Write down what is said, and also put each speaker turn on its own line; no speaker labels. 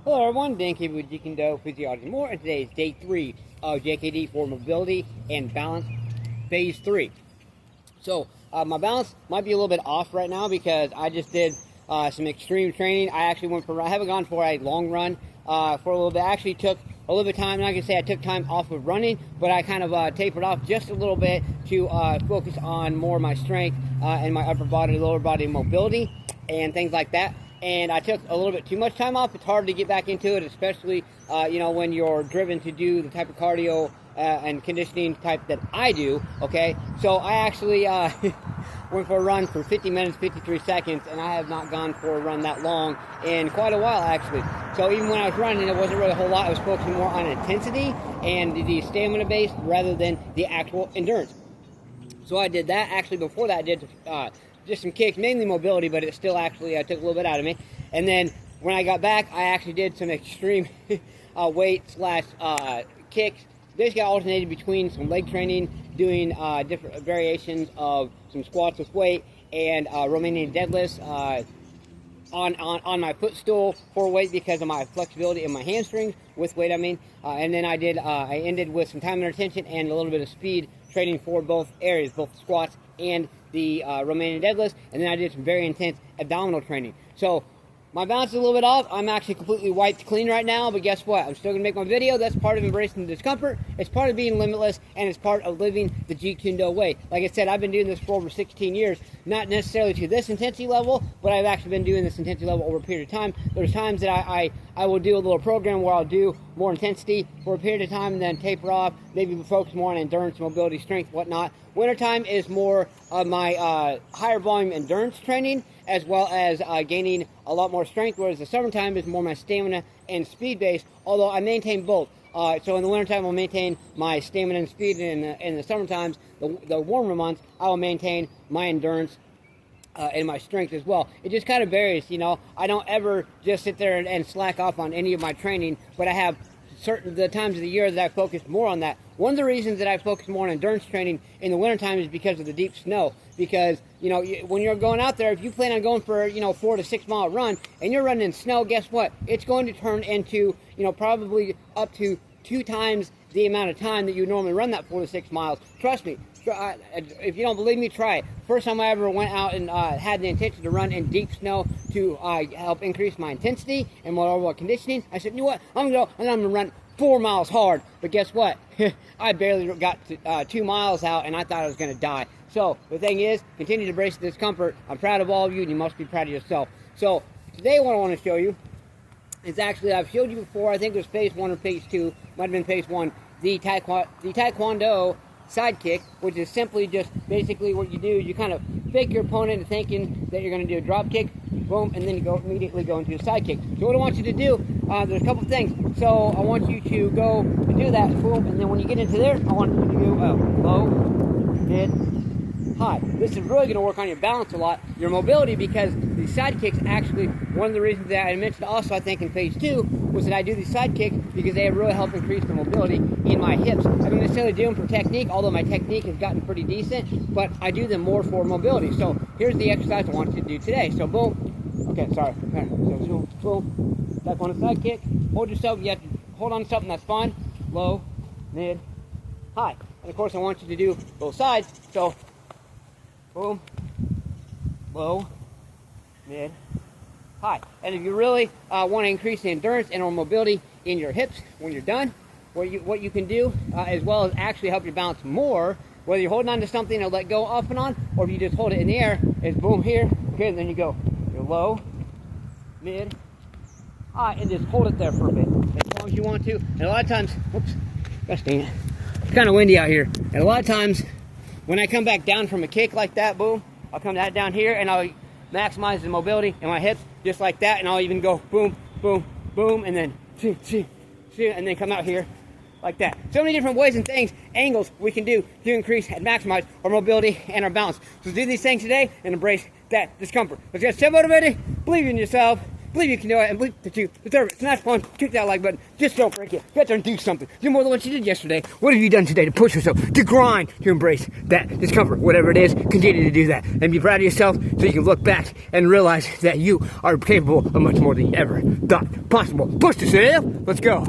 Hello everyone, Dan K with JKD Physiology and more, and today is day 3 of JKD for mobility and balance phase 3. So my balance might be a little bit off right now because I just did some extreme training. I haven't gone for a long run for a little bit. I actually took a little bit of time. Not gonna say I took time off of running, but I kind of tapered off just a little bit to focus on more of my strength and my upper body, lower body mobility and things like that. And I took a little bit too much time off. It's hard to get back into it, especially when you're driven to do the type of cardio and conditioning type that I do. Okay, so I actually went for a run for 50 minutes 53 seconds, and I have not gone for a run that long in quite a while actually. So even when I was running, it wasn't really a whole lot. I was focusing more on intensity and the stamina base rather than the actual endurance. So I did that. Actually before that I did just some kicks, mainly mobility, but it still actually took a little bit out of me. And then when I got back, I actually did some extreme weight / kicks. Basically, I alternated between some leg training, doing different variations of some squats with weight and Romanian deadlifts on my footstool for weight because of my flexibility in my hamstrings with weight. And then I ended with some time under tension and a little bit of speed training for both areas, both squats and the Romanian deadlifts, and then I did some very intense abdominal training. So my balance is a little bit off. I'm actually completely wiped clean right now, but guess what? I'm still going to make my video. That's part of embracing the discomfort. It's part of being limitless, and it's part of living the JKD way. Like I said, I've been doing this for over 16 years, not necessarily to this intensity level, but I've actually been doing this intensity level over a period of time. There's times that I will do a little program where I'll do more intensity for a period of time and then taper off, maybe focus more on endurance, mobility, strength, whatnot. Wintertime is more of my higher volume endurance training, as well as gaining a lot more strength, whereas the summertime is more my stamina and speed base, although I maintain both. So in the wintertime, I'll maintain my stamina and speed, and in the summertime, the warmer months, I will maintain my endurance and my strength as well. It just kind of varies, I don't ever just sit there and slack off on any of my training, but I have the times of the year that I focus more on that. One of the reasons that I focus more on endurance training in the wintertime is because of the deep snow. Because, when you're going out there, if you plan on going for a 4 to 6 mile run and you're running in snow, guess what? It's going to turn into, probably up to 2 times the amount of time that you normally run that 4 to 6 miles. Trust me. If you don't believe me, try it. First time I ever went out and had the intention to run in deep snow to help increase my intensity and my overall conditioning, I said, you know what? I'm going to run 4 miles hard. But guess what? I barely got to, 2 miles out, and I thought I was going to die. So the thing is, continue to embrace the discomfort. I'm proud of all of you, and you must be proud of yourself. So today what I want to show you is actually, I've showed you before, I think it was phase 1 or phase 2, might have been phase 1, the Taekwondo side kick, which is simply just basically what you do. You kind of fake your opponent into thinking that you're going to do a drop kick, boom, and then you immediately go into a side kick. So what I want you to do, there's a couple things. So I want you to go and do that, boom, and then when you get into there, I want you to do low, mid, high. This is really going to work on your balance a lot, your mobility, because these side kicks actually, one of the reasons that I mentioned also, I think in phase 2, was that I do these side kicks because they really help increase the mobility in my hips. I don't necessarily do them for technique, although my technique has gotten pretty decent, but I do them more for mobility. So here's the exercise I want you to do today. So boom, okay, sorry. So boom, that's on a side kick. Hold yourself, you have to hold on to something that's fine. Low, mid, high. And of course I want you to do both sides. So boom, low, mid, high. And if you really want to increase the endurance and or mobility in your hips when you're done, what you can do, as well as actually help you balance more, whether you're holding on to something and let go off and on, or if you just hold it in the air, is boom here, okay, and then you go low, mid, high, and just hold it there for a bit, as long as you want to. And a lot of times, whoops, gosh dang it, it's kind of windy out here, and a lot of times, when I come back down from a kick like that, boom, I'll come down here and I'll maximize the mobility in my hips just like that, and I'll even go boom, boom, boom, and then and then come out here like that. So many different ways and things, angles we can do to increase and maximize our mobility and our balance. So do these things today and embrace that discomfort. Let's get step motivated, believe in yourself, believe you can do it, and believe that you deserve it. It's not fun. Click that like button. Just don't break it. Get out there and do something. Do more than what you did yesterday. What have you done today to push yourself, to grind, to embrace that discomfort? Whatever it is, continue to do that. And be proud of yourself so you can look back and realize that you are capable of much more than you ever thought possible. Push yourself. Let's go.